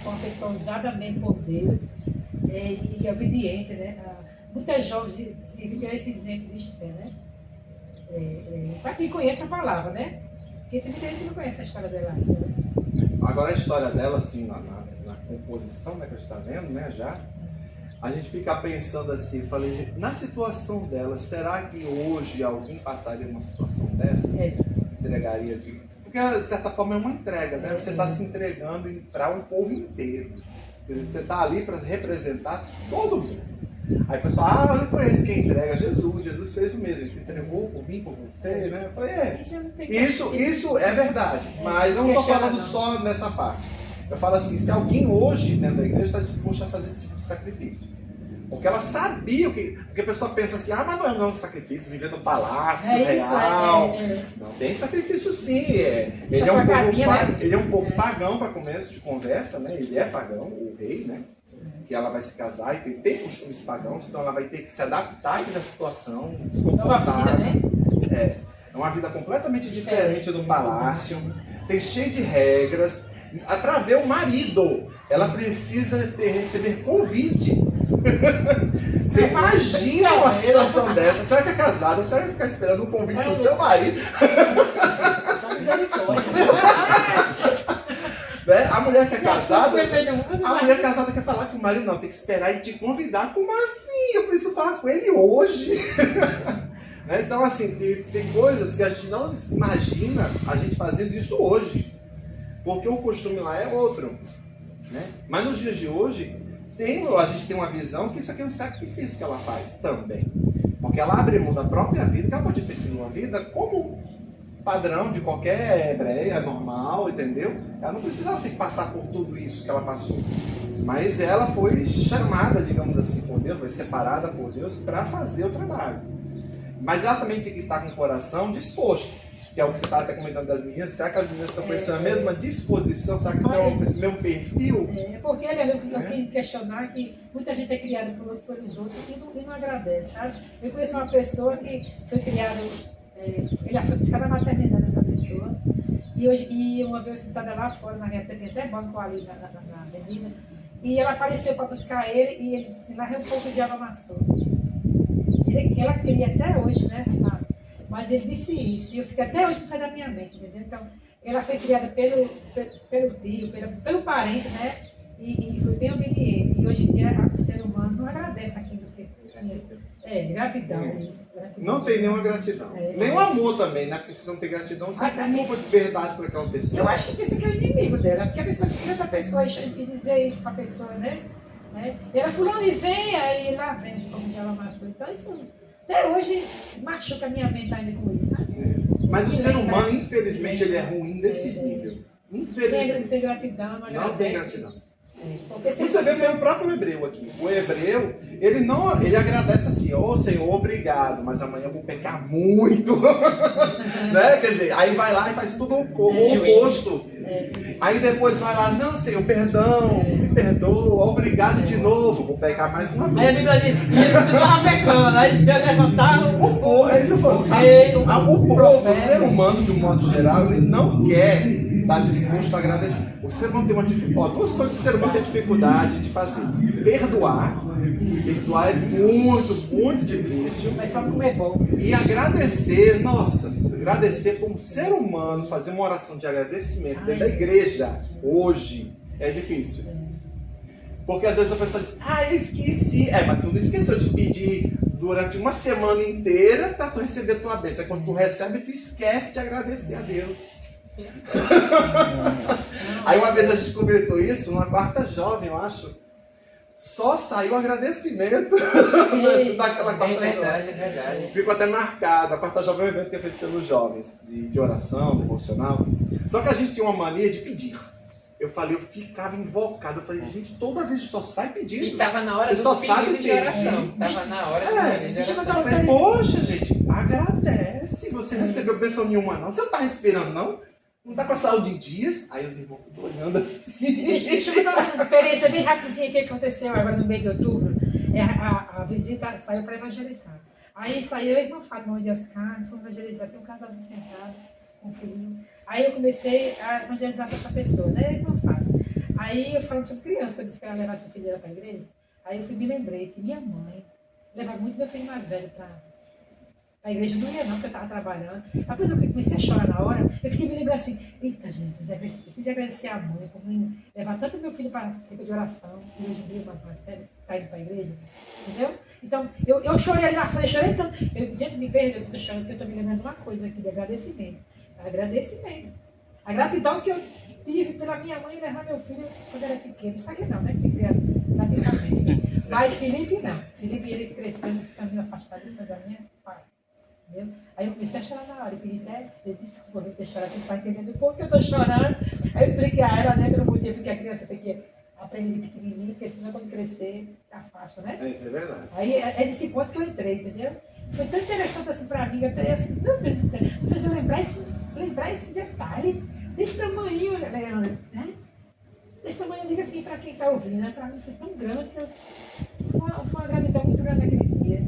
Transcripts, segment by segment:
foi uma pessoa usada mesmo por Deus e obediente, né? Muitas jovens tiveram esse exemplo de Esther, né? Para quem conhece a palavra, né? Porque tem muita gente que não conhece a história dela. Agora a história dela, assim, na composição, né, que a gente está vendo, né, já, a gente fica pensando assim, falei, na situação dela, será que hoje alguém passaria uma situação dessa? Entregaria aqui? Porque, de certa forma, é uma entrega, né? Você está se entregando para um povo inteiro. Você está ali para representar todo mundo. Aí o pessoal, eu conheço quem entrega, Jesus. Jesus fez o mesmo, ele se entregou por mim, por você, né? Eu falei, isso é verdade, mas eu não estou falando só nessa parte. Eu falo assim, se alguém hoje dentro da igreja está disposto a fazer esse tipo de sacrifício, porque ela sabia porque a pessoa pensa assim, mas não é um sacrifício, viver no palácio real. Não, tem sacrifício sim. Ele é um povo pagão para começo de conversa, né? Ele é pagão, o rei, né? Que ela vai se casar e tem costumes pagãos, então ela vai ter que se adaptar àquela situação desconfortável. É uma vida completamente diferente do palácio, tem cheio de regras. Para ver o marido, ela precisa receber convite. Você imagina uma situação dessa? A senhora que é casada, a senhora vai ficar esperando o convite do seu marido. Só misericórdia. A mulher que é casada, quer falar com o marido, não, tem que esperar ele te convidar. Como assim? Eu preciso falar com ele hoje. Então, assim, tem coisas que a gente não imagina a gente fazendo isso hoje. Porque o costume lá é outro. Né? Mas nos dias de hoje, a gente tem uma visão que isso aqui é um sacrifício que ela faz também. Porque ela abre mão da própria vida, que ela pode ter tido uma vida como padrão de qualquer hebreia normal, entendeu? Ela não precisava ter que passar por tudo isso que ela passou. Mas ela foi chamada, digamos assim, por Deus, foi separada por Deus para fazer o trabalho. Mas ela também tem que estar com o coração disposto. Que é o que você está até comentando das meninas. Será que as meninas estão com essa mesma disposição? Será que estão com esse mesmo perfil? Porque eu queria questionar que muita gente é criada pelos outros e não agradece, sabe? Eu conheço uma pessoa que foi criada, ele foi buscar na maternidade dessa pessoa, e uma vez sentada lá fora, na reta, tem até banco ali na avenida, e ela apareceu para buscar ele, e ele disse assim, lá é um pouco de água amassou. Ela cria até hoje, né? Mas ele disse isso, e eu fico até hoje não sai da minha mente, entendeu? Então, ela foi criada pelo tio, pelo parente, né? E foi bem obediente. E hoje em dia, o ser humano não agradece a quem você... gratidão. Não tem nenhuma gratidão. Nem o amor também, né? Porque se não tem gratidão, você tem amor de verdade por aquela pessoa. Eu acho que pensa que é o inimigo dela, porque a pessoa que cria a pessoa e dizer isso para a pessoa, né? Ela fulano e vem, aí lá vem como ela amassou. Então, isso... Até hoje machuca a minha mente ainda com isso, sabe? Mas o ser humano, infelizmente, ele é ruim desse nível. Infelizmente. Não tem gratidão, não tem gratidão. Você vê pelo próprio hebreu aqui. O hebreu, ele agradece assim, Senhor, obrigado, mas amanhã eu vou pecar muito. Né? Quer dizer, aí vai lá e faz tudo o oposto. Aí depois vai lá, não, Senhor, perdão, me perdoa, obrigado de novo, vou pecar mais uma vez. Aí a Bíblia diz, ele estava pecando, aí se Deus levantar, o ser humano, de um modo geral, ele não quer estar disposto a agradecer. O ser humano tem uma dificuldade, duas coisas que o ser humano tem dificuldade de fazer. Perdoar é muito, muito difícil. Mas só como é bom. E agradecer, agradecer como ser humano, fazer uma oração de agradecimento dentro da igreja, hoje, é difícil. Porque às vezes a pessoa diz, eu esqueci. Mas tu não esqueceu de pedir durante uma semana inteira para tu receber a tua bênção. Quando tu recebe, tu esquece de agradecer a Deus. Aí uma vez a gente completou isso, numa quarta jovem, eu acho. Só saiu agradecimento daquela quarta jovem. É verdade. Ficou até marcado. A quarta jovem é um evento que é feito pelos jovens, de oração, devocional. Só que a gente tinha uma mania de pedir. Eu ficava invocado. Eu falei, gente, toda vez só sai pedindo. E estava na hora dos pedidos de oração. Estava na hora dos pedidos de oração. Eu falei, poxa, gente, agradece. Você recebeu bênção nenhuma, não. Você não está respirando, não? Não está com a saúde em dias? Aí os irmãos estão olhando assim. Deixa eu contar uma experiência bem rapidinha que aconteceu agora no mês de outubro. A visita saiu para evangelizar. Aí saiu a irmã Fátima de Oscar, fomos evangelizar. Tem um casalzinho sentado, com um filhinho. Aí eu comecei a evangelizar com essa pessoa, né? A irmã Fátima. Aí eu falando sobre criança, que eu disse que ela levasse a filha dela para a igreja. Aí eu me lembrei que minha mãe levava muito meu filho mais velho para a igreja. Não ia não, porque eu estava trabalhando. Depois eu comecei a chorar na hora. Eu fiquei me lembrando assim, eita Jesus, eu preciso agradecer a mãe por me levar tanto meu filho para a cerca de oração, e hoje em dia mais velho, está indo para a igreja. Entendeu? Então, eu chorei ali na frente, chorei tanto. Gente, me perdoe, eu estou chorando, porque eu estou me lembrando de uma coisa aqui, de agradecimento. Agradecimento. A gratidão que eu tive pela minha mãe levar meu filho quando era pequeno. Isso aqui não, né? Fui criado praticamente. Mas Felipe não. Felipe, ele cresceu nesse caminho afastado do Senhor da minha pai. Entendeu? Aí eu comecei a chorar na hora. Eu pedi até, eu disse, desculpa, eu ter chorado, você não está entendendo por que eu estou chorando. Aí eu expliquei a ela, né, pelo motivo que a criança tem que aprender de pequenininho, porque senão quando crescer, se afasta, né? Isso é verdade. Aí é nesse ponto que eu entrei, entendeu? Foi tão interessante assim para mim, até eu fiquei, meu Deus do céu, tu fez eu lembrar esse detalhe, desse tamanho, né? Desse tamanho, eu digo assim, para quem está ouvindo, né? Para mim foi tão grande que foi uma gratidão muito grande naquele dia.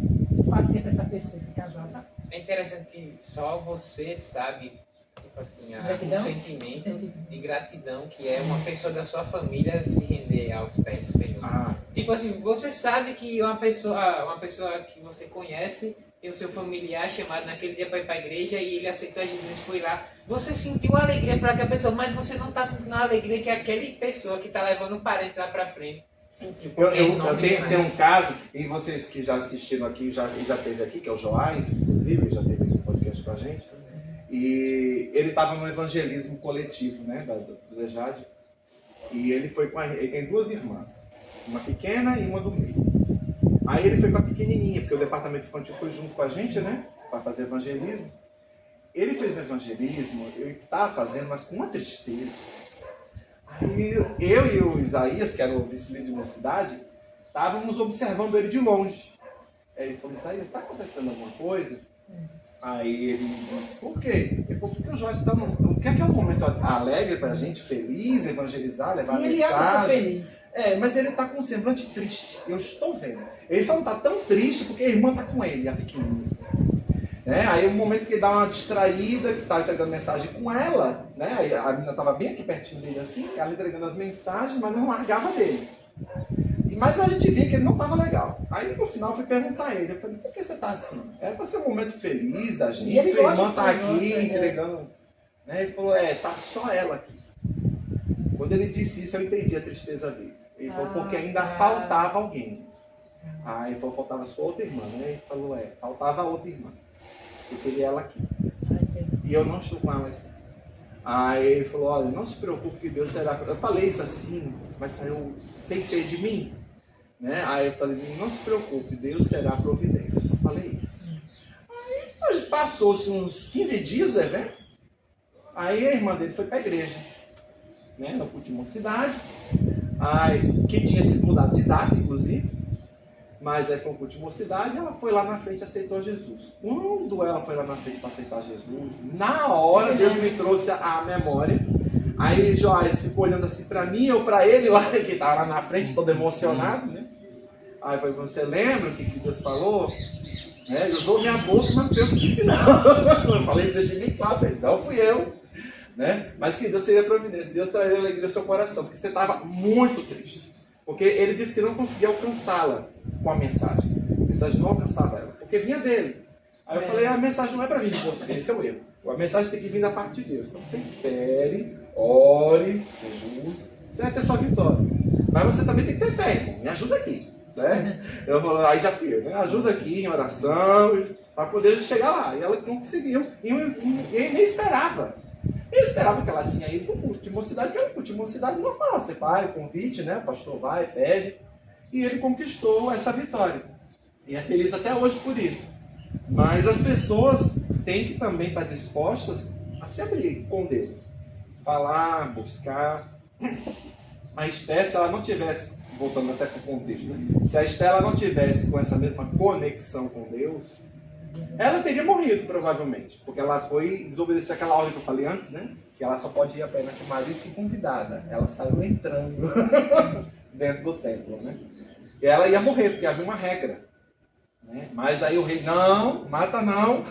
Passei para essa pessoa, esse casal, sabe? É interessante que só você sabe, tipo assim, o Gratidão? sentimento de gratidão que é uma pessoa da sua família se render aos pés do Senhor. Tipo assim, você sabe que uma pessoa que você conhece tem o seu familiar chamado naquele dia para ir para a igreja e ele aceitou a Jesus, foi lá. Você sentiu alegria para aquela pessoa, mas você não está sentindo a alegria que aquela pessoa que está levando o parente lá para frente sentiu. Eu tenho um caso, e vocês que já assistiram aqui, já teve aqui, que é o Joás, inclusive, já teve aqui no podcast com a gente. E ele estava no evangelismo coletivo, né, do Lejade. E ele foi com ele tem duas irmãs, uma pequena e uma do meio. Aí ele foi com a pequenininha, porque o departamento infantil foi junto com a gente, né, para fazer evangelismo. Ele fez o evangelismo, ele estava fazendo, mas com uma tristeza. Aí eu e o Isaías, que era o vice-líder de uma cidade, estávamos observando ele de longe. Aí ele falou, Isaías, está acontecendo alguma coisa? Aí ele disse, por quê? Ele falou, porque o Joyce está não quer que é um momento alegre para a gente, feliz, evangelizar, levar E ele mensagem. feliz. Mas ele está com um semblante triste, eu estou vendo. Ele só não está tão triste porque a irmã está com ele, a pequenininha. Aí o momento que ele dá uma distraída, que está entregando mensagem com ela, né? Aí a menina estava bem aqui pertinho dele assim, ela entregando as mensagens, mas não largava dele. Mas a gente via que ele não estava legal. Aí no final eu fui perguntar a ele, eu falei, por que você está assim? É para ser um momento feliz da gente, sua irmã está aqui entregando. Ele falou, tá só ela aqui. Quando ele disse isso, eu entendi a tristeza dele. Ele falou, porque ainda faltava alguém. Aí ele falou, faltava sua outra irmã, né? Ele falou, faltava a outra irmã. Eu queria ela aqui. E eu não estou com ela aqui. Aí ele falou, olha, não se preocupe que Deus será... Eu falei isso assim, mas saiu sem ser de mim. Aí eu falei, não se preocupe, Deus será a providência. Eu só falei isso. Aí passou-se uns 15 dias do evento. Aí a irmã dele foi para a igreja. Na última cidade. Que tinha se mudado de idade, inclusive. Mas aí foi uma última cidade, ela foi lá na frente e aceitou Jesus. Quando ela foi lá na frente para aceitar Jesus, na hora Deus me trouxe a memória. Aí Joás ficou olhando assim para mim ou para ele lá, que estava lá na frente, todo emocionado, né? Aí foi, você lembra o que Deus falou? Ele usou minha boca, mas foi eu que disse não. Eu falei, deixei bem claro, não fui eu. Mas que Deus seria providência, Deus traria alegria ao seu coração, porque você estava muito triste. Porque ele disse que não conseguia alcançá-la com a mensagem. A mensagem não alcançava ela, porque vinha dele. Aí eu falei, a mensagem não é para vir de você, esse é o erro. A mensagem tem que vir da parte de Deus. Então você espere, ore, jejum, você vai ter sua vitória. Mas você também tem que ter fé, irmão. Me ajuda aqui. Eu falei, aí já fui, né? Ajuda aqui em oração, para poder chegar lá. E ela não conseguiu. E ele nem esperava. Ele esperava que ela tinha ido para a última cidade, que era a última cidade normal. Você vai, convite, né? O pastor vai, pede. E ele conquistou essa vitória. E é feliz até hoje por isso. Mas as pessoas têm que também estar dispostas a se abrir com Deus. Falar, buscar. A Esté, se ela não tivesse, voltando até para o contexto, né? Se a Esté ela não tivesse com essa mesma conexão com Deus, ela teria morrido, provavelmente, porque ela foi desobedecer aquela ordem que eu falei antes, né? Que ela só pode ir apenas com Maria se convidada. Ela saiu entrando dentro do templo, né? E ela ia morrer, porque havia uma regra. Mas aí o rei, não, mata não.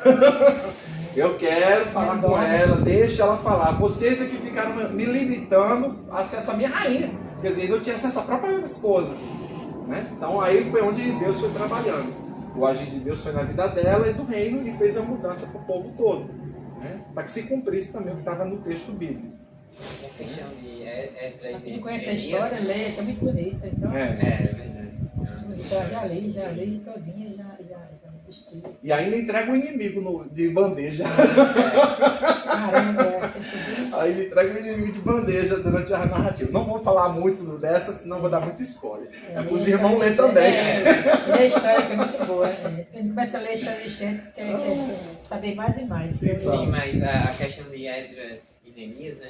Eu quero falar com ela, deixa ela falar. Vocês é que ficaram me limitando a ser essa minha rainha. Quer dizer, ele não tinha acesso à própria esposa. Né? Então aí foi onde Deus foi trabalhando. O agir de Deus foi na vida dela e do reino e fez a mudança para o povo todo. Né? Para que se cumprisse também o que estava no texto bíblico. A questão de Esdras e Quem conhece a Neemias, história, lê, é muito bonita. Então, É verdade. já li todinha, já assisti. E ainda entrega o inimigo de bandeja. Caramba, Aí ele entrega o inimigo de bandeja durante a narrativa. Não vou falar muito dessa, senão vou dar muito spoiler. É para os irmãos lerem também. Lê a história que é muito boa. Quem começa a ler a história de Xande, quer saber mais e mais. Sim, mas a questão de Esdras e Neemias, né?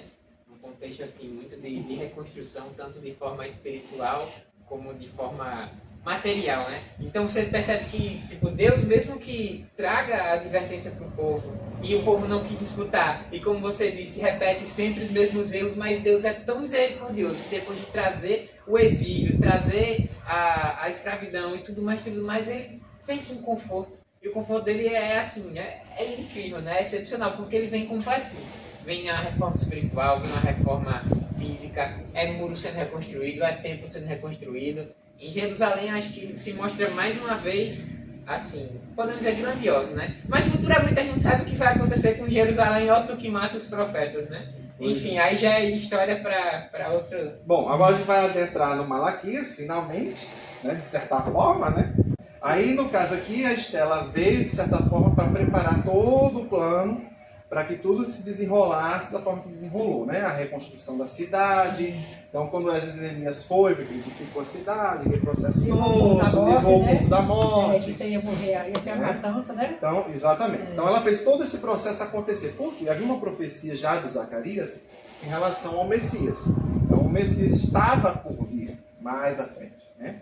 Um contexto assim, muito de reconstrução, tanto de forma espiritual como de forma material, né? Então você percebe que tipo, Deus mesmo que traga a advertência para o povo e o povo não quis escutar, e como você disse, repete sempre os mesmos erros, mas Deus é tão misericordioso que depois de trazer o exílio, trazer a escravidão e tudo mais, ele vem com conforto. E o conforto dele é assim, é incrível, né? É excepcional, porque ele vem completinho. Vem a reforma espiritual, vem a reforma física, é muro sendo reconstruído, é templo sendo reconstruído. Em Jerusalém, acho que se mostra mais uma vez, assim, podemos dizer grandioso, né? Mas futuramente a gente sabe o que vai acontecer com Jerusalém, ó tu que mata os profetas, né? Enfim, aí já é história para outro... Bom, agora a gente vai adentrar no Malaquias, finalmente, né, de certa forma, né? Aí, no caso aqui, a Estela veio, de certa forma, para preparar todo o plano para que tudo se desenrolasse da forma que desenrolou, né? A reconstrução da cidade. Então, quando Esdras e Neemias foi, edificou a cidade, aquele processo todo, levou o povo da morte. Que ia morrer, ia ter a matança, né? Então, exatamente. Então, ela fez todo esse processo acontecer. Por quê? Havia uma profecia já de Zacarias em relação ao Messias. Então, o Messias estava por vir mais à frente, né?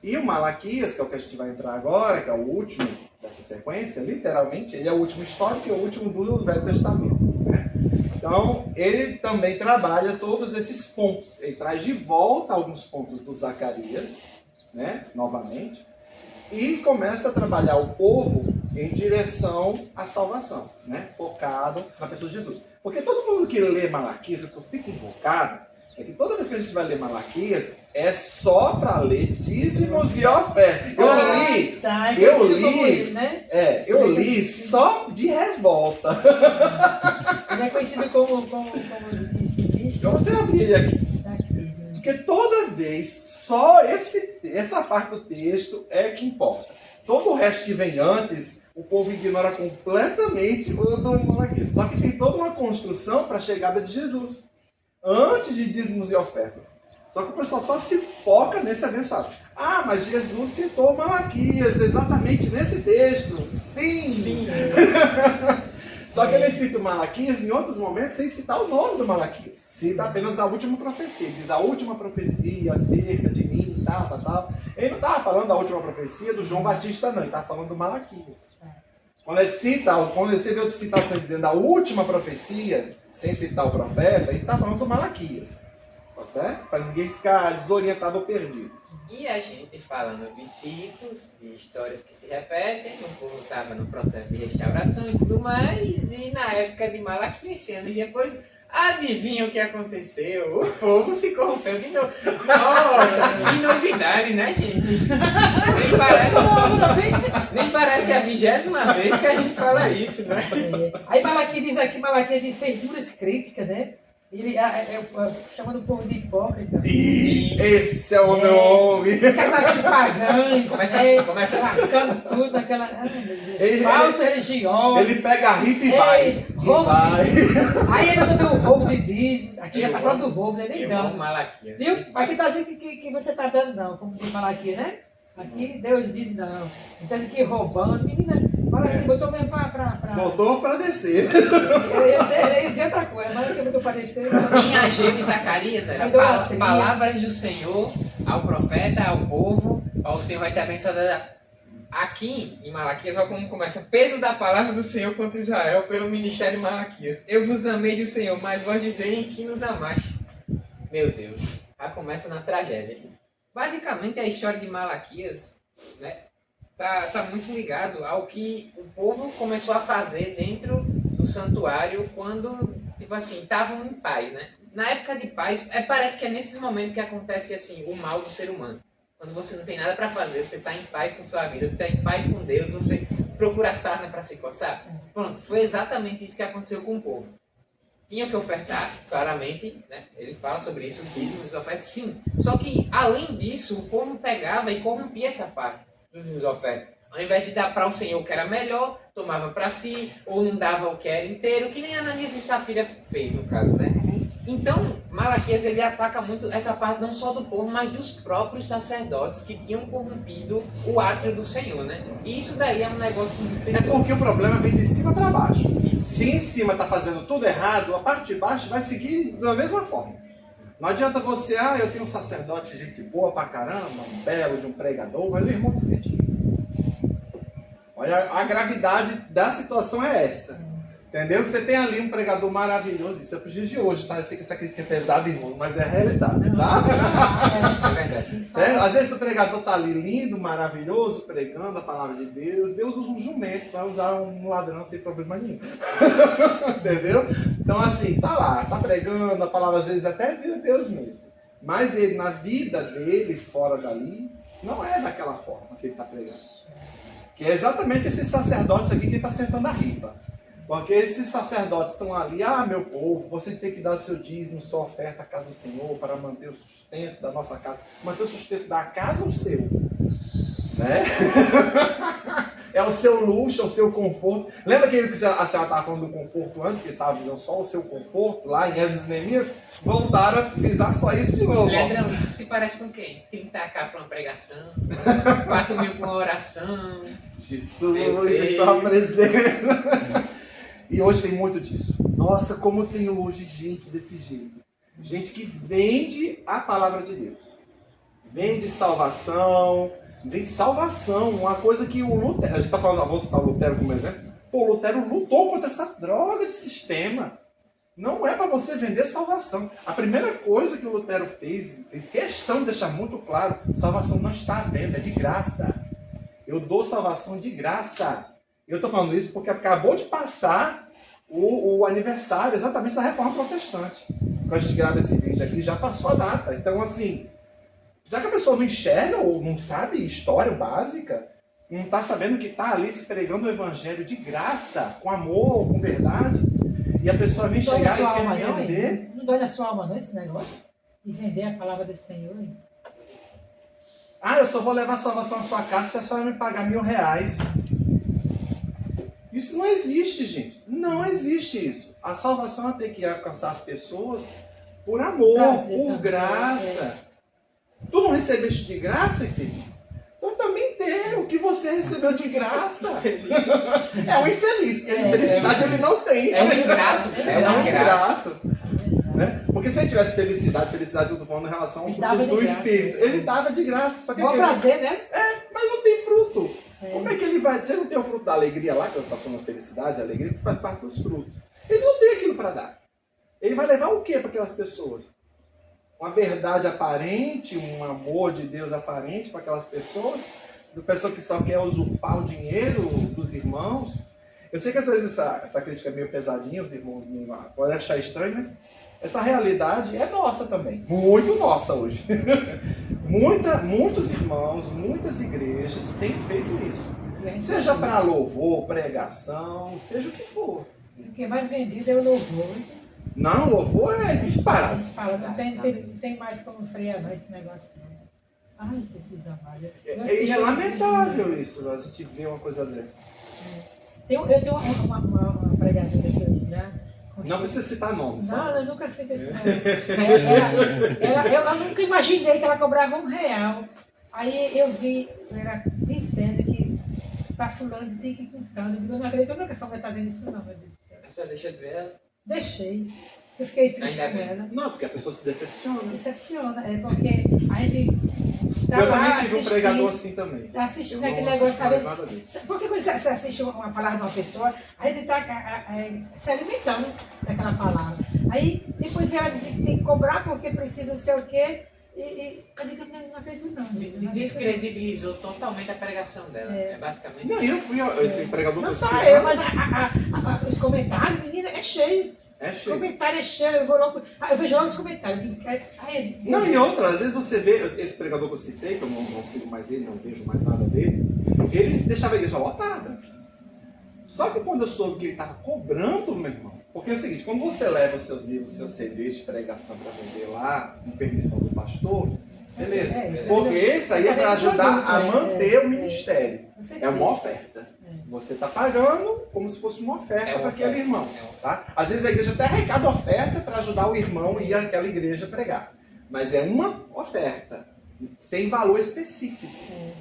E o Malaquias, que é o que a gente vai entrar agora, que é o último dessa sequência, literalmente, ele é o último histórico e é o último do Velho Testamento. Né? Então, ele também trabalha todos esses pontos. Ele traz de volta alguns pontos do Zacarias, né? Novamente, e começa a trabalhar o povo em direção à salvação, né? Focado na pessoa de Jesus. Porque todo mundo que lê Malaquias, o que eu fico invocado, é que toda vez que a gente vai ler Malaquias, é só para ler dízimos e ofertas. Eu li só de revolta. Ele é conhecido como disse. Eu até abri ele aqui. Porque toda vez, só essa parte do texto é que importa. Todo o resto que vem antes, o povo ignora completamente o do Malaquias. Só que tem toda uma construção para a chegada de Jesus. Antes de dízimos e ofertas. Só que o pessoal só se foca nesse abençoado. Ah, mas Jesus citou Malaquias exatamente nesse texto. Sim! Só que ele cita o Malaquias em outros momentos sem citar o nome do Malaquias. Cita apenas a última profecia. Diz a última profecia acerca de mim, tal. Ele não estava falando da última profecia do João Batista, não. Ele estava falando do Malaquias. Quando você vê outra citação dizendo a última profecia, sem citar o profeta, ele está falando do Malaquias. Tá certo? Para ninguém ficar desorientado ou perdido. E a gente falando de ciclos, de histórias que se repetem, o povo estava no processo de restauração e tudo mais, e na época de Malaquias, 100 anos depois, adivinha o que aconteceu? O povo se corrompeu de novo. Nossa, que novidade, né, gente? Nem parece a 20ª vez que a gente fala isso, né? Aí Malaquias fez duras críticas, né? Ele chamando o povo de hipócrita. Esse é o nome! Casamento de pagãos. Começa assim. Lascando tudo naquela. Falso religioso. Ele pega a ripa e vai. Aí ele também o roubo de dízimo. Aqui já tá falando do roubo, né? Nem dando. Malaquias. Viu? Aqui tá dizendo que você tá dando, não, como diz Malaquias, né? Aqui Deus diz não. Então que roubando. Menina, Malaquias botou mesmo pra. Botou pra descer. Eu ia dizer outra coisa, mas você botou pra descer. Em Ageu e Zacarias era palavras do Senhor ao profeta, ao povo, ao Senhor vai ter abençoado. Aqui em Malaquias, olha como começa. Peso da palavra do Senhor contra Israel pelo ministério de Malaquias. Eu vos amei do Senhor, mas vós dizem que nos amaste. Meu Deus, já começa na tragédia. Basicamente a história de Malaquias, né, tá muito ligado ao que o povo começou a fazer dentro do santuário quando, tipo assim, estavam em paz, né? Na época de paz, parece que é nesses momentos que acontece assim, o mal do ser humano. Quando você não tem nada para fazer, você está em paz com sua vida, está em paz com Deus, você procura sarna para se coçar. Pronto, foi exatamente isso que aconteceu com o povo. Tinha que ofertar, claramente, né? Ele fala sobre isso, os dízimos, as ofertas, sim. Só que, além disso, o povo pegava e corrompia essa parte dos dízimos e ofertas. Ao invés de dar para o Senhor o que era melhor, tomava para si, ou não dava o que era inteiro, que nem Ananias e Safira fez, no caso, né? Então, Malaquias, ele ataca muito essa parte não só do povo, mas dos próprios sacerdotes que tinham corrompido o átrio do Senhor, né? E isso daí é um negócio muito perigoso. É porque o problema vem de cima para baixo. Se em cima está fazendo tudo errado, a parte de baixo vai seguir da mesma forma. Não adianta você, eu tenho um sacerdote, gente boa pra caramba, um belo de um pregador, mas o irmão descredido. Olha, a gravidade da situação é essa. Entendeu? Você tem ali um pregador maravilhoso, isso é para os dias de hoje, tá? Eu sei que essa crítica é pesada, irmão, mas é a realidade, tá? É verdade. Certo? Às vezes o pregador está ali lindo, maravilhoso, pregando a palavra de Deus. Deus usa um jumento para usar um ladrão sem problema nenhum. Entendeu? Então, assim, tá lá, tá pregando a palavra, às vezes até de Deus mesmo. Mas ele, na vida dele, fora dali, não é daquela forma que ele está pregando. Que é exatamente esses sacerdotes aqui que está sentando a riba. Porque esses sacerdotes estão ali, meu povo, vocês têm que dar seu dízimo, sua oferta à casa do Senhor para manter o sustento da nossa casa. Manter o sustento da casa ou o seu? Né? É o seu luxo, é o seu conforto. Lembra que a senhora estava falando do conforto antes, que estava dizendo só o seu conforto lá em Esdras e Neemias? Voltaram a pisar só isso de novo. Leandrão, isso se parece com quem? 30k para uma pregação, 4 mil para uma oração. Jesus, ele estava presente. E hoje tem muito disso. Nossa, como tem hoje gente desse jeito. Gente que vende a palavra de Deus. Vende salvação. Vende salvação. Uma coisa que o Lutero... A gente está falando, vou citar o Lutero como exemplo. Pô, o Lutero lutou contra essa droga de sistema. Não é para você vender salvação. A primeira coisa que o Lutero fez questão de deixar muito claro, salvação não está à venda, é de graça. Eu dou salvação de graça. Eu estou falando isso porque acabou de passar o aniversário exatamente da Reforma Protestante. Quando a gente grava esse vídeo aqui, já passou a data. Então, assim, já que a pessoa não enxerga ou não sabe história básica, não está sabendo que está ali se pregando o evangelho de graça, com amor, com verdade, e a pessoa vem chegar e quer vender. Não dói na sua alma não esse negócio? De vender a palavra do Senhor? Hein? Eu só vou levar a salvação à sua casa se a senhora me pagar R$1.000. Isso não existe, gente. Não existe isso. A salvação tem que alcançar as pessoas por amor, por graça. Tu não recebeste de graça, infeliz? Então também dê o que você recebeu de graça. É um infeliz, porque a felicidade ele não tem. É um ingrato. É um ingrato. Né? Porque se ele tivesse felicidade eu estou falando em relação aos frutos do Espírito. Ele dava de graça. Só que bom prazer, né? Mas não tem fruto. Como é que ele vai... Você não tem o fruto da alegria lá, que eu estou falando felicidade, a alegria, que faz parte dos frutos. Ele não tem aquilo para dar. Ele vai levar o quê para aquelas pessoas? Uma verdade aparente, um amor de Deus aparente para aquelas pessoas? Do pessoa que só quer usurpar o dinheiro dos irmãos? Eu sei que às vezes essa crítica é meio pesadinha, os irmãos podem achar estranho, mas essa realidade é nossa também. Muito nossa hoje. Muitos irmãos, muitas igrejas têm feito isso. Seja para louvor, pregação, seja o que for. O que é mais vendido é o louvor. Não, louvor é disparado. Não tem mais como frear não, esse negócio. Não. Ai, Jesus amado. É lamentável isso, a gente vê uma coisa dessa. Eu tenho uma pregadora que eu já... Não precisa citar nomes. Não, eu nunca citei esse nome. Eu nunca imaginei que ela cobrava R$1. Aí eu vi ela dizendo que para fulano tem que ir com tanto. Eu digo, não acredito, eu nunca só vai fazendo isso não, meu Deus do céu. A senhora deixou de ver ela? Deixei. Eu fiquei triste com ela. Não, porque a pessoa se decepciona. Decepciona, porque a gente... Eu também tive um pregador assim também. Assistindo aquele negócio, sabe? Porque quando você assiste uma palavra de uma pessoa, a gente está se alimentando daquela palavra. Aí depois vem ela dizer que tem que cobrar porque precisa não sei o quê. E eu digo, não acredito não. Descredibilizou totalmente a pregação dela. É basicamente. Não, eu fui esse pregador. Não só eu, mas os comentários, menina, é cheio. É cheio. Comentário é cheio, eu vou logo. Eu vejo logo os comentários. Não, e outra, às vezes você vê, esse pregador que eu citei, que eu não sigo mais ele, não vejo mais nada dele, ele deixava a igreja lotada. Só que quando eu soube que ele estava cobrando, meu irmão, porque é o seguinte, quando você leva os seus livros, os seus CDs de pregação para vender lá, com permissão do pastor, beleza. Porque esse aí é para ajudar a manter o ministério. É uma oferta. Você está pagando como se fosse uma oferta para aquele irmão. Tá? Às vezes a igreja até arrecada oferta para ajudar o irmão e aquela igreja a pregar. Mas é uma oferta, sem valor específico.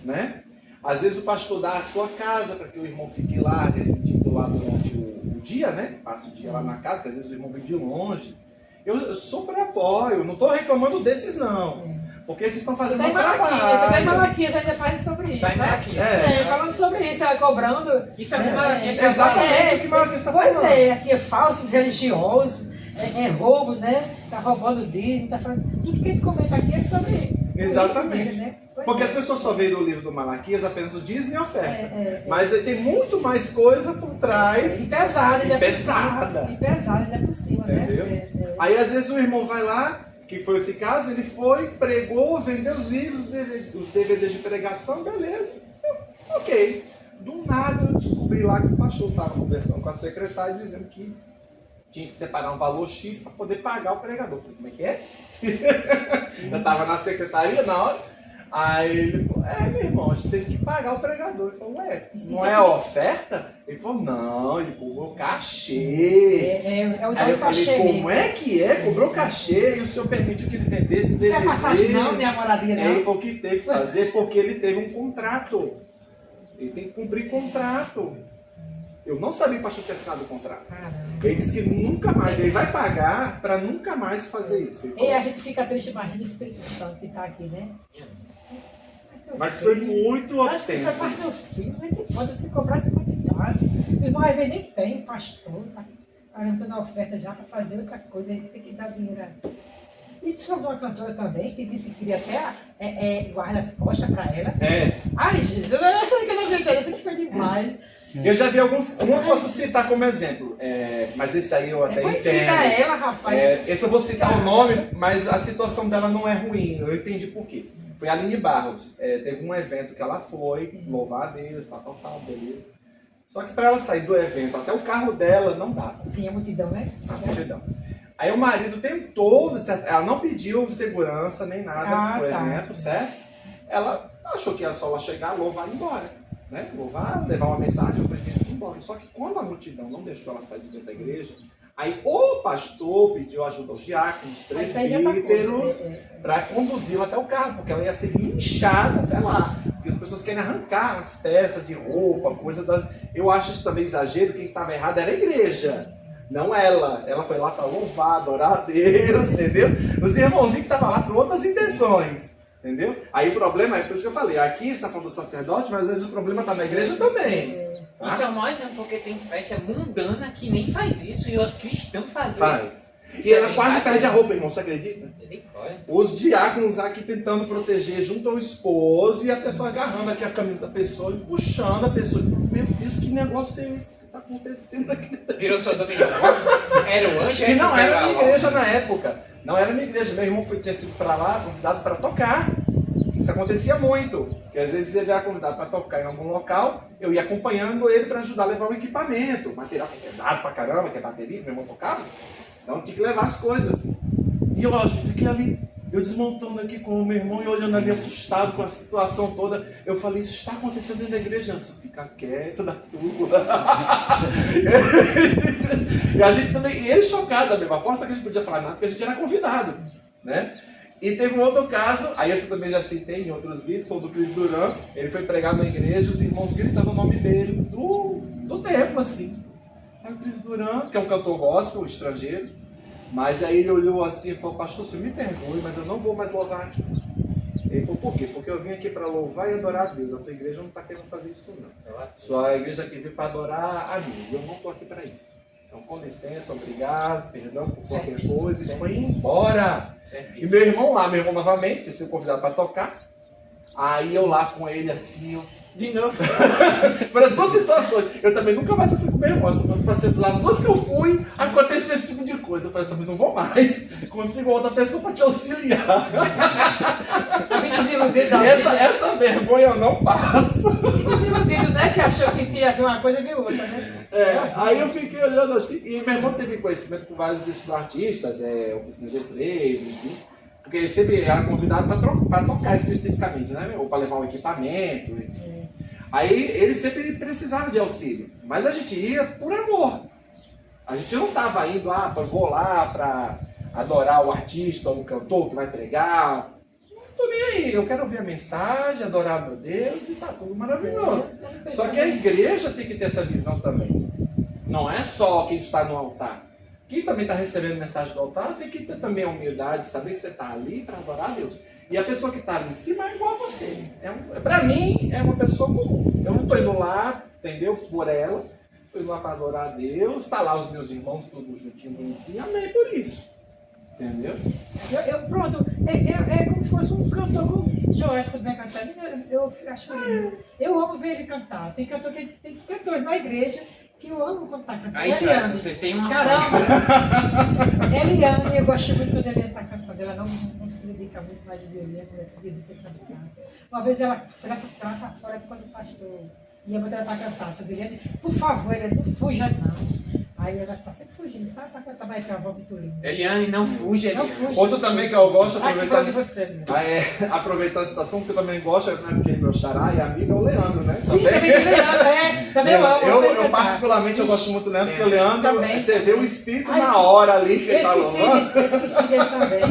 Né? Às vezes o pastor dá a sua casa para que o irmão fique lá, residindo lá durante o dia, né? Passe o dia lá na casa, que às vezes o irmão vem de longe. Eu super apoio, não estou reclamando desses não. Porque vocês estão fazendo um trabalho. Você está em Malaquias ainda falando sobre isso. Falando sobre isso, cobrando. Isso é o que Malaquias está falando. Exatamente o que Malaquias está falando. Pois é, aqui é falsos religiosos, é roubo, né? Está roubando dízimo, está falando. Tudo que a gente comenta aqui é sobre. Exatamente. Dele, né? Porque as pessoas só veem no livro do Malaquias apenas o dízimo e a oferta. Mas aí tem muito mais coisa por trás. E pesada, ainda pesada. E pesada ainda por cima, entendeu? Né? Aí às vezes o irmão vai lá, que foi esse caso, ele foi, pregou, vendeu os livros, os DVDs de pregação, beleza. Ok. Do nada eu descobri lá que o pastor estava conversando com a secretária dizendo que tinha que separar um valor X para poder pagar o pregador. Eu falei, como é que é? Eu estava na secretaria na hora. Aí ele falou, meu irmão, a gente teve que pagar o pregador. Ele falou, não é a oferta? Ele falou, não, ele cobrou cachê. Aí eu falei, como é que é? Cobrou cachê e o senhor permitiu que ele vendesse DVD? Não é passagem não, nem a moradia não. Ele falou que teve que fazer porque ele teve um contrato. Ele tem que cumprir contrato. Eu não sabia que o pastor tinha assinado o contrato. Ele disse que nunca mais, ele vai pagar para nunca mais fazer isso. E a gente fica triste, imagina o Espírito Santo que está aqui, né? Mas foi muito acho que essa parte do filho, como é que pode você cobrar essa quantidade? O irmão às vezes nem tem, pastor, está arrancando a oferta já para fazer outra coisa, ele tem que dar dinheiro. E soube uma cantora também que disse que queria até guarda-costas para ela. Ai, Jesus, essa que eu não aguentei, essa que foi demais. Eu já vi alguns, um eu posso citar como exemplo, mas esse aí eu até entendo. Cita ela, rapaz. Esse eu vou citar o nome, mas a situação dela não é ruim, eu entendi por quê. Foi a Aline Barros, teve um evento que ela foi, louvar a Deus, tal, beleza. Só que para ela sair do evento até o carro dela não dava. Sim, a multidão, né? A multidão. Aí o marido tentou, ela não pediu segurança nem nada pro evento, certo? Ela achou que era só ela chegar, louvar e ir embora. Né? Louvar, levar uma mensagem, eu pensei assim, embora. Só que quando a multidão não deixou ela sair de dentro da igreja, aí o pastor pediu ajuda aos diáconos, presbíteros, para conduzi-la até o carro, porque ela ia ser linchada até lá. Porque as pessoas querem arrancar as peças de roupa, coisa da... Eu acho isso também exagero, quem estava errado era a igreja. Não ela. Ela foi lá para louvar, adorar a Deus, entendeu? Os irmãozinhos que estavam lá por outras intenções, entendeu? Aí o problema é, por isso que eu falei, aqui está falando do sacerdote, mas às vezes o problema está na igreja também. Tá? Isso é o mais porque tem festa mundana que nem faz isso e o cristão faz. E ela quase perde a roupa, irmão, você acredita? Olha. Os diáconos aqui tentando proteger junto ao esposo e a pessoa agarrando aqui a camisa da pessoa e puxando a pessoa. Meu Deus, que negócio é esse que está acontecendo aqui? Virou só domingo. Era o anjo? E não era minha igreja na época. Não era minha igreja. Meu irmão tinha sido para lá, convidado para tocar. Isso acontecia muito. Porque às vezes ele era convidado para tocar em algum local, eu ia acompanhando ele para ajudar a levar o equipamento. O material que é pesado pra caramba, que é bateria, meu irmão tocava. Então tinha que levar as coisas. E eu fiquei ali, eu desmontando aqui com o meu irmão e olhando ali assustado com a situação toda. Eu falei, isso está acontecendo dentro da igreja. Fica quieto da turma. E a gente também, e ele chocado da mesma forma, só que a gente podia falar nada, porque a gente era convidado, né? E teve um outro caso, aí esse eu também já citei em outros vídeos, foi o do Cris Duran. Ele foi pregar na igreja, os irmãos gritando o nome dele, do templo, assim. Aí o Cris Duran, que é um cantor gospel, estrangeiro, mas aí ele olhou assim e falou, pastor, senhor me perdoe, mas eu não vou mais louvar aqui. Ele falou, por quê? Porque eu vim aqui para louvar e adorar a Deus. A tua igreja não está querendo fazer isso não. Sua igreja aqui veio para adorar a mim, e eu não estou aqui para isso. Então, com licença, obrigado, perdão por qualquer coisa, e foi embora. E meu irmão lá, meu irmão novamente, tinha sido convidado para tocar. Aí eu lá com ele assim, ó, de novo. Para as duas situações. Eu também nunca mais fui com meu irmão. As duas que eu fui, aconteceu esse tipo de coisa. Eu falei, eu também não vou mais. Consigo outra pessoa para te auxiliar. Essa vergonha eu não passo. E desiludido, né? Que achou que ia ver uma coisa e viu outra, né? Aí eu fiquei olhando assim, e meu irmão teve conhecimento com vários desses artistas, Oficina G3, enfim. Porque ele sempre era convidado para tocar especificamente, né? Ou para levar um equipamento. Aí ele sempre precisava de auxílio. Mas a gente ia por amor. A gente não estava indo, vou lá para adorar o artista ou o cantor que vai pregar. Não estou nem aí. Eu quero ouvir a mensagem, adorar meu Deus e tá tudo maravilhoso. Só que a igreja tem que ter essa visão também. Não é só quem está no altar. Quem também está recebendo mensagem do altar tem que ter também a humildade, saber que você está ali para adorar a Deus. E a pessoa que está ali em cima é igual a você. Para mim, é uma pessoa comum. Eu não estou indo lá, entendeu? Por ela. Estou indo lá para adorar a Deus. Está lá os meus irmãos, todos juntinho, bonitinho. Amém por isso. Entendeu? Pronto. É como se fosse um cantor como Joás, quando vai cantar. Eu acho lindo. Eu amo ver ele cantar. Tem cantores na igreja que eu amo quando tá cantando. Aí, Joás, você tem uma... Caramba! Eliane, eu gosto muito quando a Eliane está cantando. Ela não se dedica muito mais de violino, ela se dedica a cantar. Uma vez ela foi lá para fora quando o pastor ia botar ela para cantar. Eu disse, por favor, Eliane, não fuja não. Aí ela está sempre fugindo, sabe? Para cantar mais que a avó muito linda. Eliane, não fuja, Eliane. Não fuja. Outro também que eu gosto, aproveitando de você, aproveitando a citação, que eu também gosto, né, porque meu xará e amigo é o Leandro, né? Sim, também tem Leandro, também eu amo. Eu particularmente eu gosto muito do Leandro, porque o Leandro, também, você vê o espírito na hora ali que ele tá louvando. Esqueci dele também.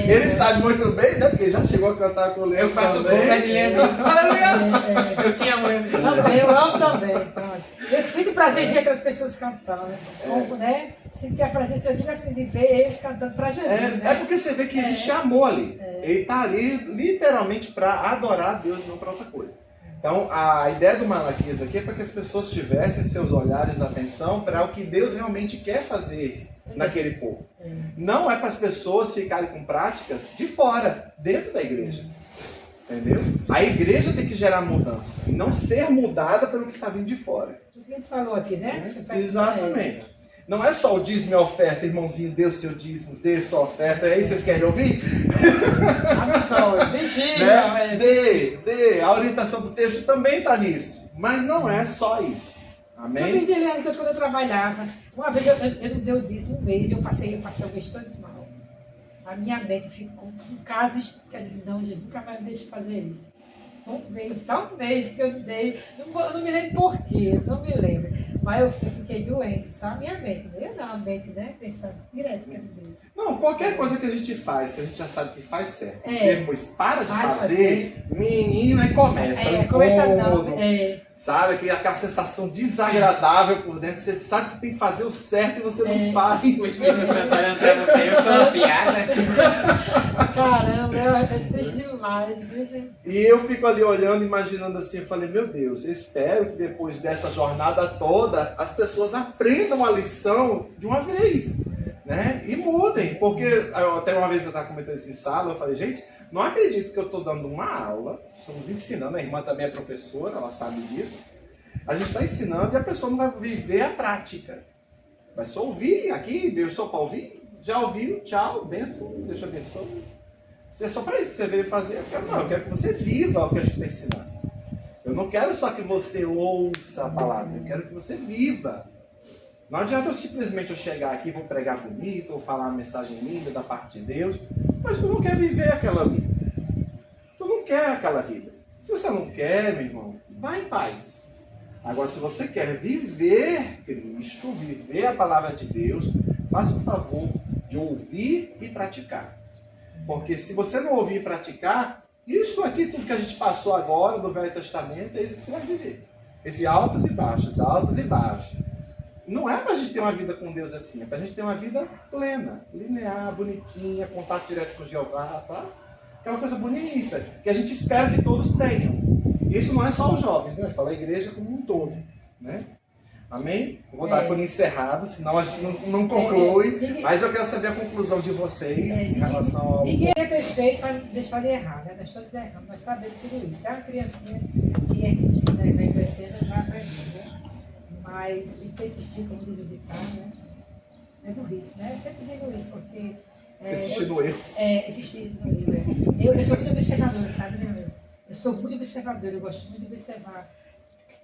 Ele sabe muito bem, né? Porque já chegou a cantar com o Leandro. Eu faço cover de Leandro. Aleluia! Eu te amo, Leandro. Também, eu amo também. Eu sinto prazer em ver aquelas pessoas cantando, né? Sinto a presença, eu digo assim, de ver eles cantando para Jesus. É porque você vê que existe amor ali. Ele está ali literalmente para adorar a Deus e não para outra coisa. Então, a ideia do Malaquias aqui é para que as pessoas tivessem seus olhares, atenção para o que Deus realmente quer fazer naquele povo. Não é para as pessoas ficarem com práticas de fora, dentro da igreja. Entendeu? A igreja tem que gerar mudança e não ser mudada pelo que está vindo de fora. Tudo que a gente falou aqui, né? Exatamente. Não é só o dízimo e a oferta, irmãozinho, dê o seu dízimo, dê sua oferta. É isso que vocês querem ouvir? Né? Dê. A orientação do texto também está nisso. Mas não é só isso. Amém? Eu aprendi, Leandro, que quando eu trabalhava, uma vez eu não dei o dízimo um mês, eu passei o mês todo mal. A minha mente ficou com casos que eu digo, não, gente, nunca mais deixo de fazer isso. Só um mês que eu dei, eu não me lembro por quê, não me lembro. Mas eu fiquei doente, só a minha mente, eu não, a mente, né? Pensando direto que eu dei. Não, qualquer coisa que a gente faz, que a gente já sabe que faz certo. Depois para de fazer, menina, e começa. Sabe? Aquela sensação desagradável por dentro. Você sabe que tem que fazer o certo e você não faz. O Espírito Santo olhando pra você, eu sou uma piada. Caramba, é triste demais. E eu fico ali olhando, imaginando assim, eu falei, meu Deus, eu espero que depois dessa jornada toda, as pessoas aprendam a lição de uma vez, né? E mudem, porque até uma vez eu estava comentando isso em sala, eu falei, gente, não acredito que eu estou dando uma aula, estamos ensinando, a irmã também é professora, ela sabe disso, a gente está ensinando e a pessoa não vai viver a prática, vai só ouvir aqui, eu sou para ouvir, já ouviu, tchau, benção, Deus te abençoe. É só para isso que você veio fazer. Eu quero que você viva o que a gente está ensinando. Eu não quero só que você ouça a palavra, eu quero que você viva. Não adianta eu simplesmente chegar aqui e vou pregar bonito, ou falar uma mensagem linda da parte de Deus, mas tu não quer viver aquela vida. Tu não quer aquela vida. Se você não quer, meu irmão, vá em paz. Agora, se você quer viver Cristo, viver a palavra de Deus, faça o favor de ouvir e praticar. Porque se você não ouvir e praticar, isso aqui, tudo que a gente passou agora do Velho Testamento, é isso que você vai viver. Esse altos e baixos, altos e baixos. Não é para a gente ter uma vida com Deus assim, é para a gente ter uma vida plena, linear, bonitinha, contato direto com Jeová, sabe? Aquela coisa bonita, que a gente espera que todos tenham. Isso não é só os jovens, né? Fala a igreja como um todo, né? Amém? Eu vou dar por encerrado, senão a gente não conclui. Mas eu quero saber a conclusão de vocês em relação ao... Ninguém é perfeito para deixar de errar, né? Nós todos erramos, nós sabemos tudo isso. Tem uma criancinha que é que ensina, vai crescendo, vai aprendendo, né? Mas persistir, como diz o ditado, né? É burrice, né? Eu sempre digo isso, porque... Persistir no erro. Persistir no erro. Eu sou muito observadora, sabe, né? Eu sou muito observadora, eu gosto muito de observar.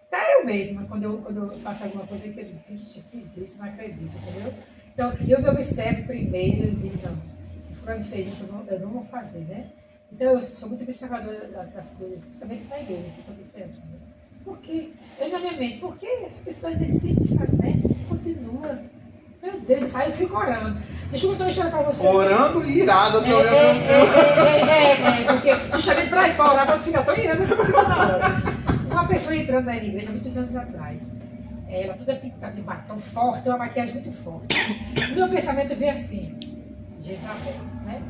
Até eu mesma, quando eu faço alguma coisa que eu digo, gente, eu fiz isso, não acredito, entendeu? Então, eu me observo primeiro e digo, não, se fulano fez isso, eu não vou fazer, né? Então, eu sou muito observadora das coisas, principalmente na igreja, eu fico observando. Por quê? Eu na minha mente, por que essa pessoa desiste de fazer, né? Continua. Meu Deus, aí eu fico orando. Deixa eu contar uma história pra vocês. Orando e irado. Porque justamente traz pra orar, pra ficar tão irado, eu fico na hora. Uma pessoa entrando na igreja muitos anos atrás, ela toda pintada de batom forte, uma maquiagem muito forte. O meu pensamento veio assim, Jezabel, né?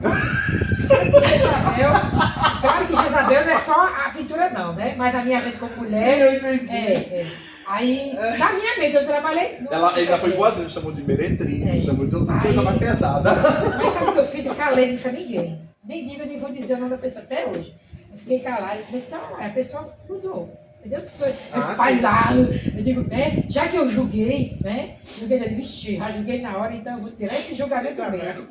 Claro que Jezabel não é só a pintura não, né? Mas na minha mente como mulher, aí, na minha mente, eu trabalhei... Ela ainda foi boazinha, chamou de meretriz, chamou de outra coisa mais pesada. Mas sabe o que eu fiz? Eu calei nisso a ninguém. Nem digo, nem vou dizer o nome da pessoa até hoje. Eu fiquei calada e comecei a orar, a pessoa mudou. Entendeu? Espalhado. Eu digo, né? Já que eu julguei, né? Julguei na vestir, já julguei na hora, então eu vou tirar esse julgamento mesmo.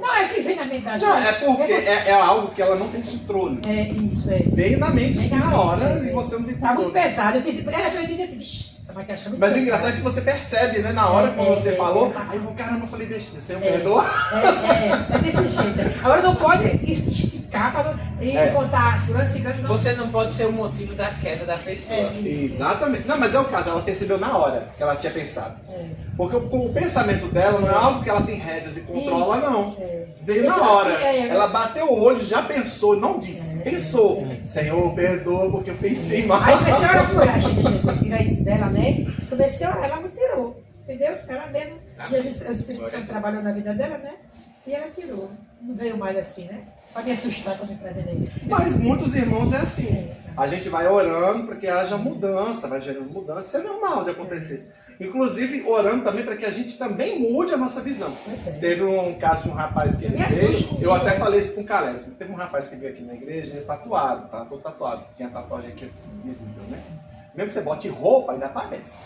Não, é que vem na mente da gente. Não, é porque é algo que ela não tem controle. Isso. Veio na mente assim na hora e você não tem controle. Tá muito pesado. Eu pensei, eu diria assim, essa maquiagem tá muito mas o pesada. engraçado é que você percebe, né? Na hora quando você falou, aí eu, caramba, eu falei besteira, você me perdoa? É desse jeito. Agora não pode esticar e contar fulano, ciclano. Você não pode ser o motivo da queda da pessoa. Exatamente. Não, mas é o caso, ela percebeu na hora que ela tinha pensado. Porque o pensamento dela não é algo que ela tem rédeas e controla, não. Veio na hora. Ela bateu o olho, já pensou, não disse. Pensou. Senhor, perdoa porque eu pensei mal. Aí comecei a orar por ela, Jesus, tira isso dela, né? Comecei a orar, ela me tirou. Entendeu? Ela mesmo. Jesus, o Espírito Santo trabalhou na vida dela, né? E ela tirou. Não veio mais assim, né? Pra me assustar quando entrar dentro dele. Mas muitos irmãos é assim. A gente vai orando para que haja mudança, vai gerando mudança. Isso é normal de acontecer. Inclusive, orando também para que a gente também mude a nossa visão. Teve um caso de um rapaz que ele veio, eu até falei isso com o Caleb. Teve um rapaz que veio aqui na igreja, ele é tatuado, tá todo tatuado. Tinha tatuagem aqui assim, visível, né? Mesmo que você bote roupa, ainda aparece.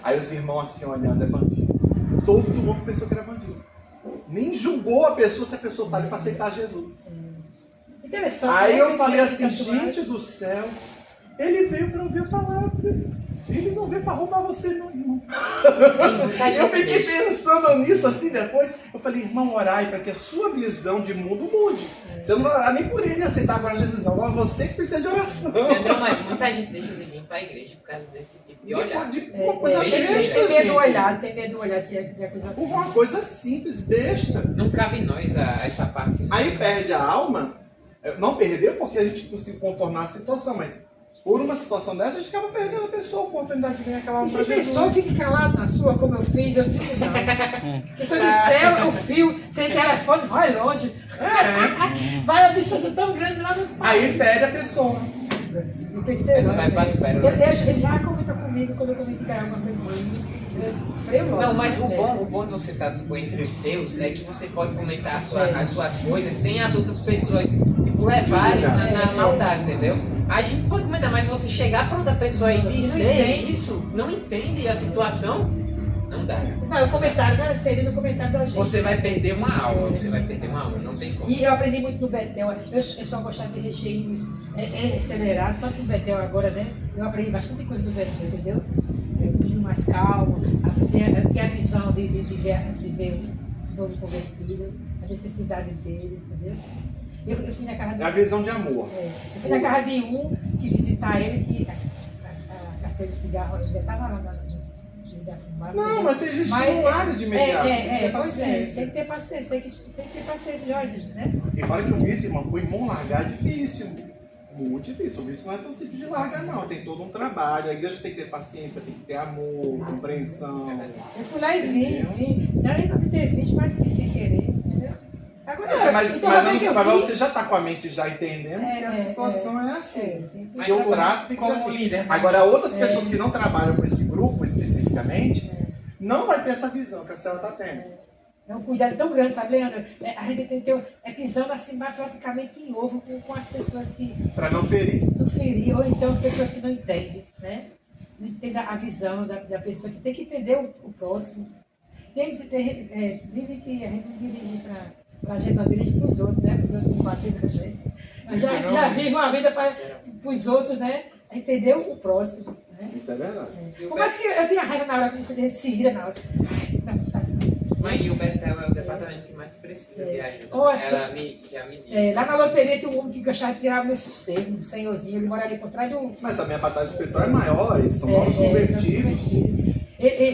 Aí os irmãos assim olhando, é bandido. Todo mundo pensou que era bandido. Nem julgou a pessoa se a pessoa está ali para aceitar Jesus. Interessante. Aí eu falei assim, gente do céu, ele veio para ouvir a palavra. Ele não veio para roubar você, não, irmão. Eu fiquei pensando nisso assim depois. Eu falei, irmão, orai para que a sua visão de mundo mude. Você não vai orar nem por ele aceitar agora Jesus, não. Agora você que precisa de oração. Entendeu? Mas muita gente deixa de vir para a igreja por causa desse tipo de olhar. Uma coisa besta, tem medo do olhar, que é coisa por assim. uma coisa simples, besta. Não cabe em nós essa parte. Né? Aí perde a alma. Não perdeu porque a gente conseguiu contornar a situação, mas por uma situação dessa, a gente acaba perdendo a pessoa, a oportunidade de vir aquela alma. E se a pessoa fica calada na sua, como eu fiz, eu fico não. Porque se eu disser o fio, sem telefone, vai longe. Vai a distância tão grande lá no Aí perde a pessoa. Eu pensei, você vai para as pérolas. Ele já comenta comigo quando eu comunicar alguma coisa ruim. Freio logo. Não, mas o bom de você estar tipo, entre os seus é que você pode comentar as suas coisas sem as outras pessoas tipo, levarem na maldade, entendeu? A gente pode comentar, mas você chegar para outra pessoa e dizer isso, não entende a situação, não dá. Não, o comentário, cara, seria no comentário da gente. Você vai perder uma alma, não tem como. E eu aprendi muito no Betel, eu só gostava de recheio isso, acelerado, tanto no Betel agora, né? Eu aprendi bastante coisa no Betel, entendeu? Um mais calmo, ter a visão de ver o novo convertido, a necessidade dele, entendeu? Eu fui na casa de a visão de amor. Eu fui na casa de um que visitar ele, que a carteira de cigarro ainda estava lá na fumada. Não, mas tem gente que não larga de imediato. Tem que ter paciência. Tem que ter paciência, tem que ter paciência, Jorge, né? E fala que o vício, irmão, o irmão largar é difícil. Muito difícil. O vício não é tão simples de largar, não. Tem todo um trabalho. A igreja tem que ter paciência, tem que ter amor, compreensão. Eu fui lá e vi. Não era pra me ter visto, mas vi sem querer, entendeu? Agora, Mas então, como é que eu fiz? você já está com a mente já entendendo que a situação é assim. Mas E o como- trato tem que ser como assim. líder, né? Agora, outras pessoas que não trabalham com esse grupo especificamente, não vai ter essa visão que a senhora está tendo. É um cuidado tão grande, sabe, Leandro? A gente tem que ter, pisando assim, praticamente em ovo com as pessoas que Para não ferir. não ferir, ou então pessoas que não entendem, né? Não entendem a visão da pessoa, que tem que entender o próximo. Dizem que a gente não dirige para a gente, não dirige para os outros, né? Para os outros não baterem na gente. A gente já vive uma vida para os outros, né? A entender o próximo. Né? Isso é verdade. Por mais que eu tenha raiva na hora que você se ira na hora. Ai, não, tá assim. Mas o Betel é o departamento que mais precisa de ajuda. Olha, Ela já me disse. lá na loteria tem um homem que gostava de tirar o meu sossego, um senhorzinho, ele mora ali por trás do. Mas também a batalha espiritual é maior, eles são novos convertidos.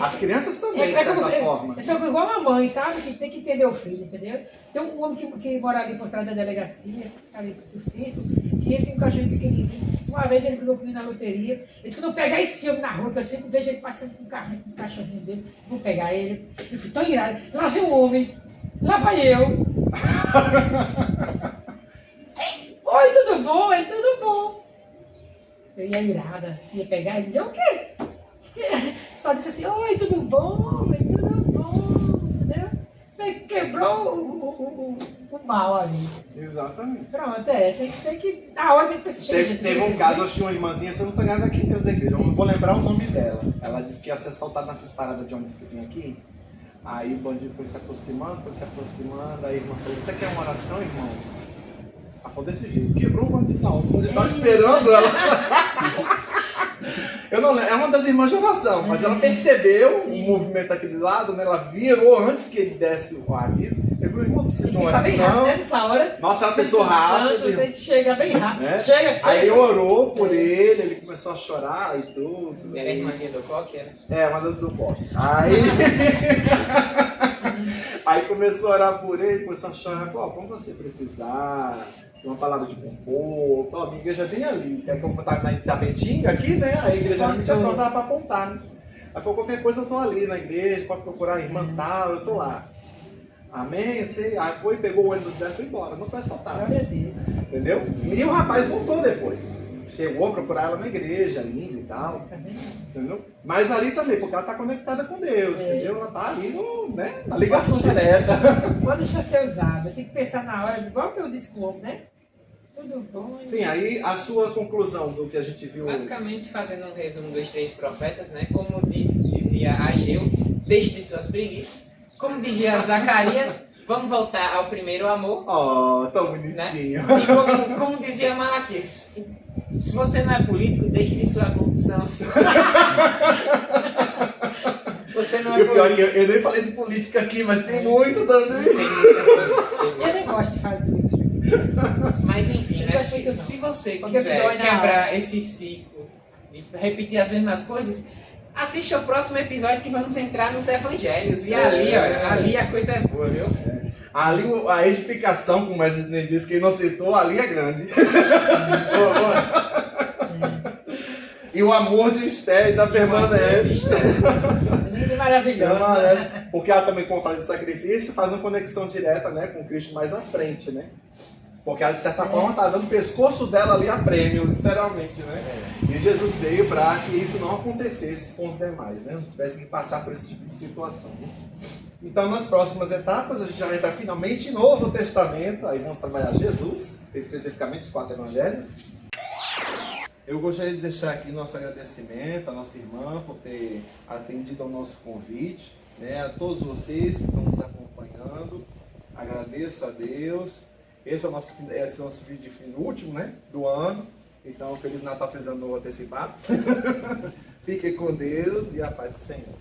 As crianças também, de certa forma. Eu sou igual uma mãe, sabe? Que tem que entender o filho, entendeu? Tem um homem que mora ali por trás da delegacia, ali do circo, que ele tem um cachorro pequenininho. Uma vez ele brigou comigo na loteria. Ele disse que eu não pegar esse homem na rua, que eu sempre vejo ele passando com um cachorrinho dele, vou pegar ele. Eu fui tão irado. Lá vem o homem, lá vai eu. Oi, tudo bom? É tudo bom. Eu ia irada, ia pegar e dizer, o quê? Só disse assim, oi, tudo bom? Tudo bom, entendeu? Quebrou o mal ali. Exatamente. Pronto, tem que, na hora que você chega... Teve um caso, eu tinha uma irmãzinha, se eu não tô enganado aqui mesmo da igreja, eu não vou lembrar o nome dela. Ela disse que ia ser assaltada nessas paradas de ônibus que tem aqui. Aí o bandido foi se aproximando, aí a irmã falou, você quer uma oração, irmão? Ela falou desse jeito, quebrou o bandido não, eu tava esperando ela. Eu não lembro, é uma das irmãs de oração, mas ela percebeu o movimento daquele lado, né? Ela virou antes que ele desse o aviso. Ele falou, irmão, precisa de uma Tem que saber rápido, né, oração. nessa hora. Nossa, ela pensou rápido. Tem que chegar bem rápido. Né? Chega. Aí orou por ele começou a chorar e tudo. Era a irmãzinha do Coque, era? É, uma das do Coque. Aí começou a orar por ele, começou a chorar. Falou, ó, quando você precisar de uma palavra de conforto, ó, minha igreja é bem ali. Quer que eu botar na Itapetinga aqui, né? A igreja não me tinha pronta para apontar, né? Aí falou, qualquer coisa eu tô ali na igreja, pode procurar a irmã tal, eu tô lá. Amém? Sei. Aí foi, pegou o ônibus dela e foi embora. Não foi assaltado. Glória a Deus. Entendeu? E o rapaz voltou depois. Chegou a procurar ela na igreja ainda e tal. Entendeu? Mas ali também, porque ela está conectada com Deus, entendeu? Ela está ali na ligação direta. Pode deixar ser usada. Tem que pensar na hora, igual que eu disse com o homem, né? Tudo bom. Sim, aí a sua conclusão do que a gente viu. Basicamente, fazendo um resumo dos 3 profetas, né? Como dizia Ageu, deixe de suas preguiças. Como dizia Zacarias, vamos voltar ao primeiro amor. Oh, tão Né? bonitinho. E como dizia Malaquias, se você não é político, deixe de sua corrupção. Você não E é o pior é político. que eu nem falei de política aqui, mas tem muito também. Eu nem gosto de falar de política. Mas enfim, né? Não gosto muito, não. Se você Porque quiser dói na quebrar esse ciclo de repetir as mesmas coisas, assista o próximo episódio que vamos entrar nos evangelhos. E ali a coisa é boa, viu? Ali a edificação, como a gente disse, quem não citou, ali é grande. Boa, boa. E o amor de Esther ainda permanece. Linda e maravilhosa. Permanece. Porque ela também, como eu falei de sacrifício, faz uma conexão direta, né, com Cristo mais na frente, né? Porque ela, de certa forma, está dando o pescoço dela ali a prêmio, literalmente, né? E Jesus veio para que isso não acontecesse com os demais, né? Não tivesse que passar por esse tipo de situação. Né? Então, nas próximas etapas, a gente já vai entrar finalmente no Novo Testamento. Aí vamos trabalhar Jesus, especificamente os 4 evangelhos. Eu gostaria de deixar aqui nosso agradecimento à nossa irmã por ter atendido ao nosso convite, né? A todos vocês que estão nos acompanhando. Agradeço a Deus. Esse é o nosso vídeo último, né, do ano. Então, Feliz Natal, Feliz Ano Novo antecipado. Fiquem com Deus e a paz do Senhor.